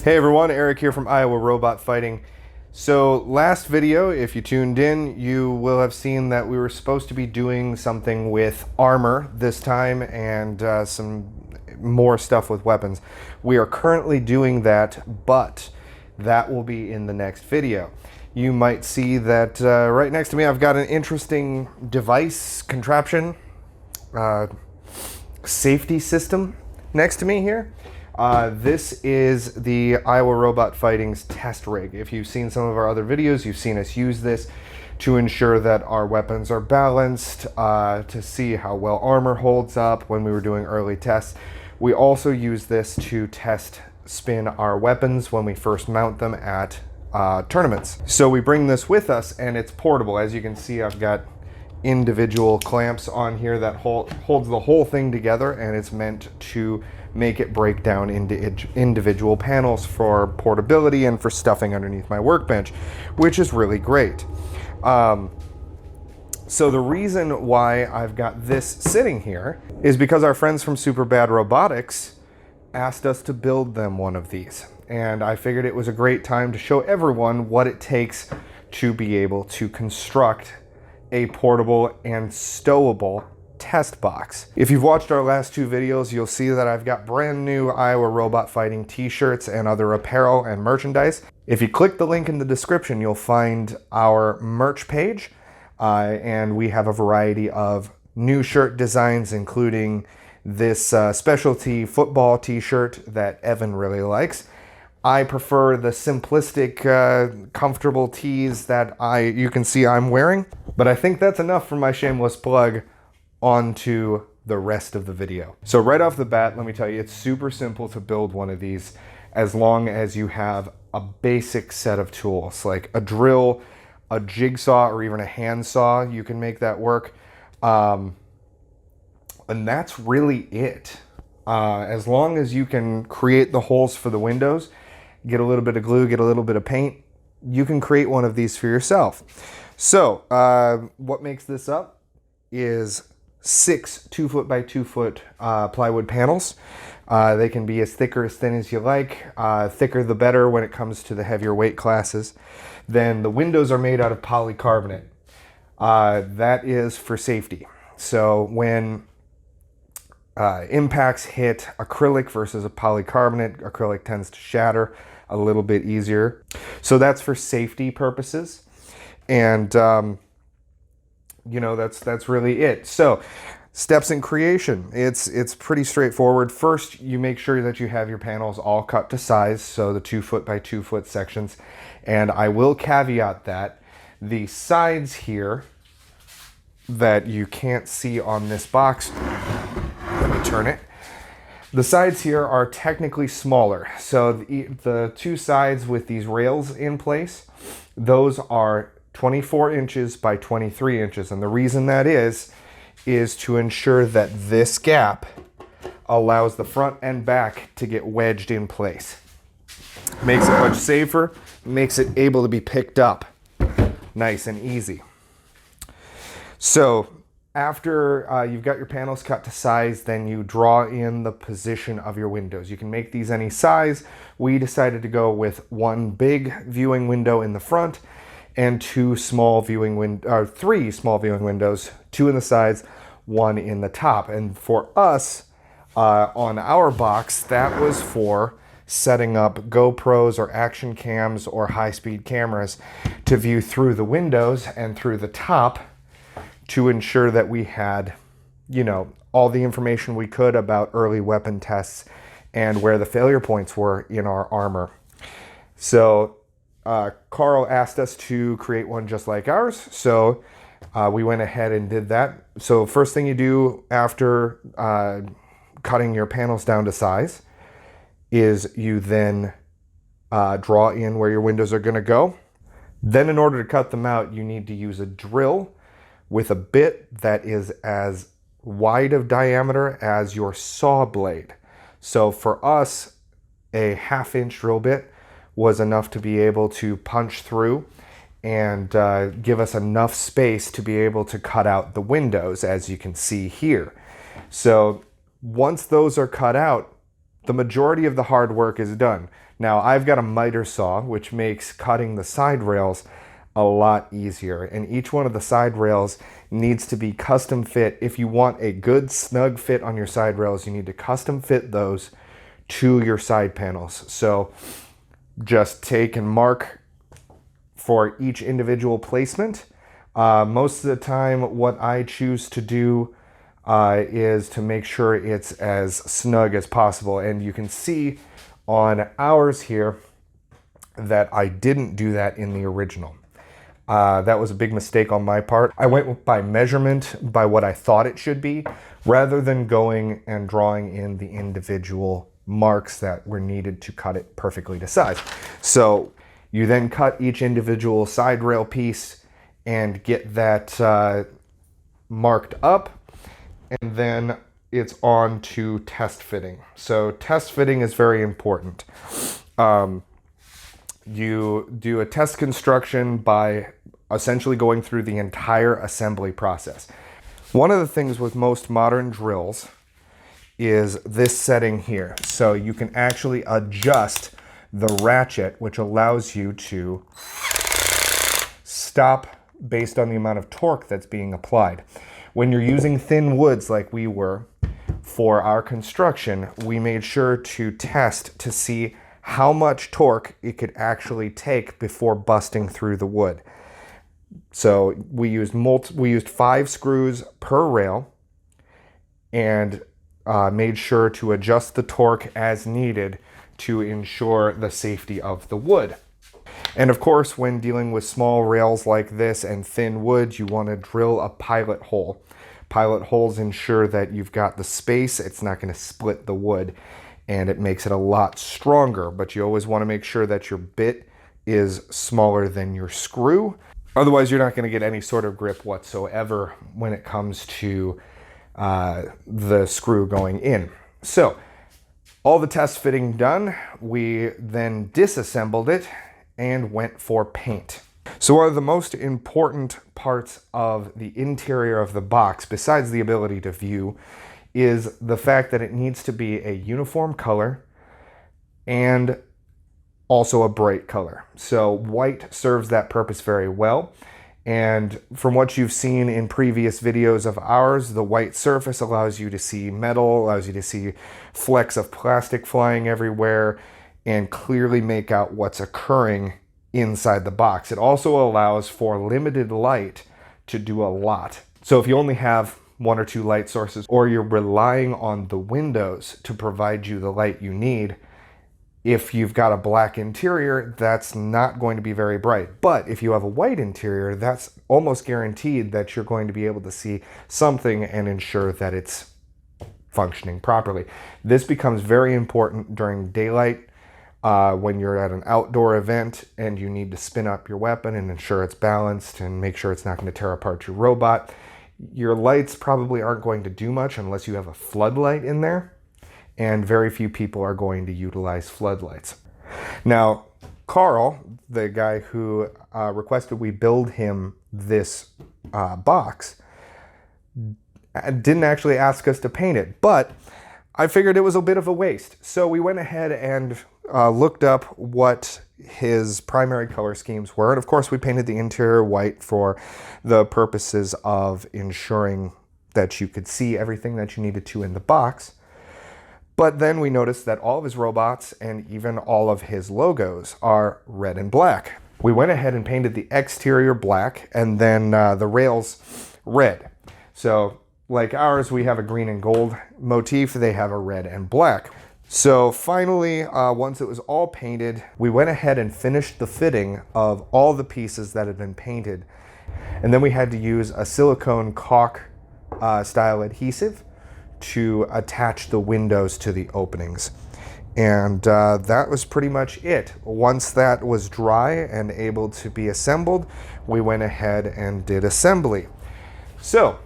Hey everyone, Eric here from Iowa Robot Fighting. So last video, if you tuned in, you will have seen that we were supposed to be doing something with armor this time and some more stuff with weapons. We are currently doing that, but that will be in the next video. You might see that right next to me I've got an interesting device, contraption, safety system next to me here. This is the Iowa Robot Fighting's test rig. If you've seen some of our other videos, you've seen us use this to ensure that our weapons are balanced, to see how well armor holds up when we were doing early tests. We also use this to test spin our weapons when we first mount them at tournaments. So we bring this with us and it's portable. As you can see, I've got individual clamps on here that holds the whole thing together, and it's meant to make it break down into individual panels for portability and for stuffing underneath my workbench, which is really great. So the reason why I've got this sitting here is because our friends from Superbad Robotics asked us to build them one of these. And I figured it was a great time to show everyone what it takes to be able to construct a portable and stowable test box. If you've watched our last two videos, you'll see that I've got brand new Iowa Robot Fighting t-shirts and other apparel and merchandise. If you click the link in the description, you'll find our merch page, and we have a variety of new shirt designs, including this specialty football t-shirt that Evan really likes. I prefer the simplistic, comfortable tees that you can see I'm wearing. But I think that's enough for my shameless plug. On to the rest of the video. So right off the bat, let me tell you, it's super simple to build one of these as long as you have a basic set of tools, like a drill, a jigsaw, or even a handsaw. You can make that work. And that's really it. As long as you can create the holes for the windows, get a little bit of glue, get a little bit of paint, you can create one of these for yourself. So what makes this up is 6 2-foot by 2-foot plywood panels. They can be as thick or as thin as you like. Thicker the better when it comes to the heavier weight classes. Then the windows are made out of polycarbonate. That is for safety. So when impacts hit acrylic versus a polycarbonate, acrylic tends to shatter a little bit easier. So that's for safety purposes. And you know, that's really it. So steps in creation, it's pretty straightforward. First, you make sure that you have your panels all cut to size, so the 2-foot by 2-foot sections. And I will caveat that the sides here that you can't see on this box, let me turn it. The sides here are technically smaller. So the two sides with these rails in place, those are 24 inches by 23 inches. And the reason that is to ensure that this gap allows the front and back to get wedged in place. Makes it much safer, makes it able to be picked up nice and easy. So after you've got your panels cut to size, then you draw in the position of your windows. You can make these any size. We decided to go with one big viewing window in the front and 3 small viewing windows, 2 in the sides, 1 in the top. And for us, on our box, that was for setting up GoPros or action cams or high-speed cameras to view through the windows and through the top to ensure that we had, you know, all the information we could about early weapon tests and where the failure points were in our armor. So Carl asked us to create one just like ours, so we went ahead and did that. So first thing you do after cutting your panels down to size is you then draw in where your windows are going to go. Then in order to cut them out, you need to use a drill with a bit that is as wide of diameter as your saw blade. So for us, a 1/2-inch drill bit was enough to be able to punch through and give us enough space to be able to cut out the windows, as you can see here. So once those are cut out, the majority of the hard work is done. Now, I've got a miter saw, which makes cutting the side rails a lot easier. And each one of the side rails needs to be custom fit. If you want a good snug fit on your side rails, you need to custom fit those to your side panels. So just take and mark for each individual placement. Most of the time, what I choose to do is to make sure it's as snug as possible. And you can see on ours here that I didn't do that in the original. That was a big mistake on my part. I went by measurement, by what I thought it should be, rather than going and drawing in the individual marks that were needed to cut it perfectly to size. So you then cut each individual side rail piece and get that marked up, and then it's on to test fitting. So test fitting is very important. You do a test construction by essentially going through the entire assembly process. One of the things with most modern drills is this setting here. So you can actually adjust the ratchet, which allows you to stop based on the amount of torque that's being applied. When you're using thin woods like we were for our construction, we made sure to test to see how much torque it could actually take before busting through the wood. So we used 5 screws per rail and made sure to adjust the torque as needed to ensure the safety of the wood. And of course, when dealing with small rails like this and thin wood, you want to drill a pilot hole. Pilot holes ensure that you've got the space, it's not going to split the wood, and it makes it a lot stronger. But you always want to make sure that your bit is smaller than your screw. Otherwise, you're not going to get any sort of grip whatsoever when it comes to the screw going in. So, all the test fitting done, we then disassembled it and went for paint. So one of the most important parts of the interior of the box, besides the ability to view, is the fact that it needs to be a uniform color and also a bright color. So white serves that purpose very well. And from what you've seen in previous videos of ours, the white surface allows you to see metal, allows you to see flecks of plastic flying everywhere, and clearly make out what's occurring inside the box. It also allows for limited light to do a lot. So if you only have 1 or 2 light sources, or you're relying on the windows to provide you the light you need, if you've got a black interior, that's not going to be very bright. But if you have a white interior, that's almost guaranteed that you're going to be able to see something and ensure that it's functioning properly. This becomes very important during daylight, when you're at an outdoor event and you need to spin up your weapon and ensure it's balanced and make sure it's not going to tear apart your robot. Your lights probably aren't going to do much unless you have a floodlight in there. And very few people are going to utilize floodlights. Now, Carl, the guy who requested we build him this box, didn't actually ask us to paint it, but I figured it was a bit of a waste. So we went ahead and looked up what his primary color schemes were. And of course, we painted the interior white for the purposes of ensuring that you could see everything that you needed to in the box. But then we noticed that all of his robots and even all of his logos are red and black. We went ahead and painted the exterior black and then the rails red. So like ours, we have a green and gold motif. They have a red and black. So finally, once it was all painted, we went ahead and finished the fitting of all the pieces that had been painted. And then we had to use a silicone caulk style adhesive to attach the windows to the openings. And that was pretty much it. Once that was dry and able to be assembled, we went ahead and did assembly. So,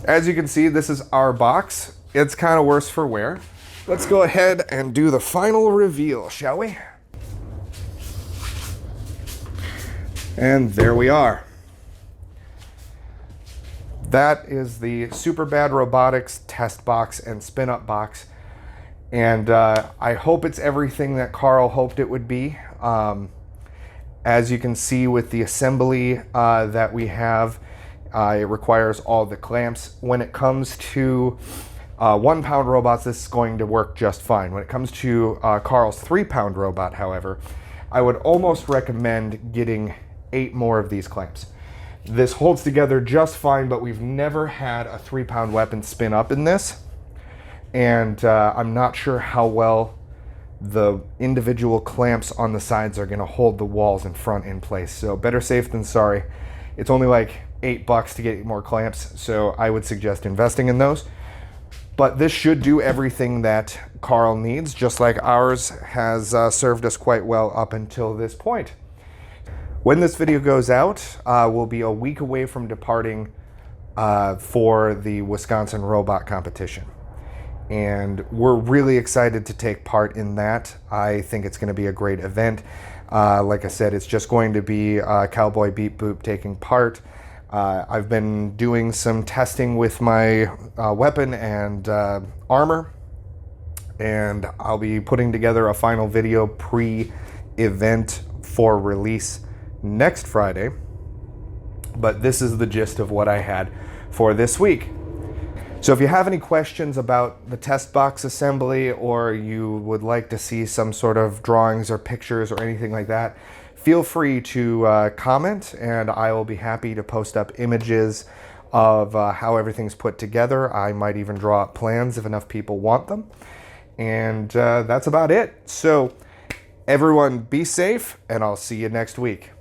as you can see, this is our box. It's kind of worse for wear. Let's go ahead and do the final reveal, shall we? And there we are. that is the Superbad Robotics test box and spin-up box. And I hope it's everything that Carl hoped it would be. As you can see with the assembly that we have, it requires all the clamps. When it comes to 1 pound robots, this is going to work just fine. When it comes to Carl's 3 pound robot, however, I would almost recommend getting 8 more of these clamps. This holds together just fine, but we've never had a 3 pound weapon spin up in this. And I'm not sure how well the individual clamps on the sides are going to hold the walls in front in place. So better safe than sorry. It's only like $8 to get more clamps, so I would suggest investing in those. But this should do everything that Carl needs, just like ours has served us quite well up until this point. When this video goes out, we'll be a week away from departing for the Wisconsin Robot Competition. And we're really excited to take part in that. I think it's going to be a great event. Like I said, it's just going to be Cowboy Beep Boop taking part. I've been doing some testing with my weapon and armor, and I'll be putting together a final video pre-event for release next Friday. But this is the gist of what I had for this week. So if you have any questions about the test box assembly, or you would like to see some sort of drawings or pictures or anything like that, feel free to comment, and I will be happy to post up images of how everything's put together. I might even draw up plans if enough people want them. And that's about it. So everyone be safe, and I'll see you next week.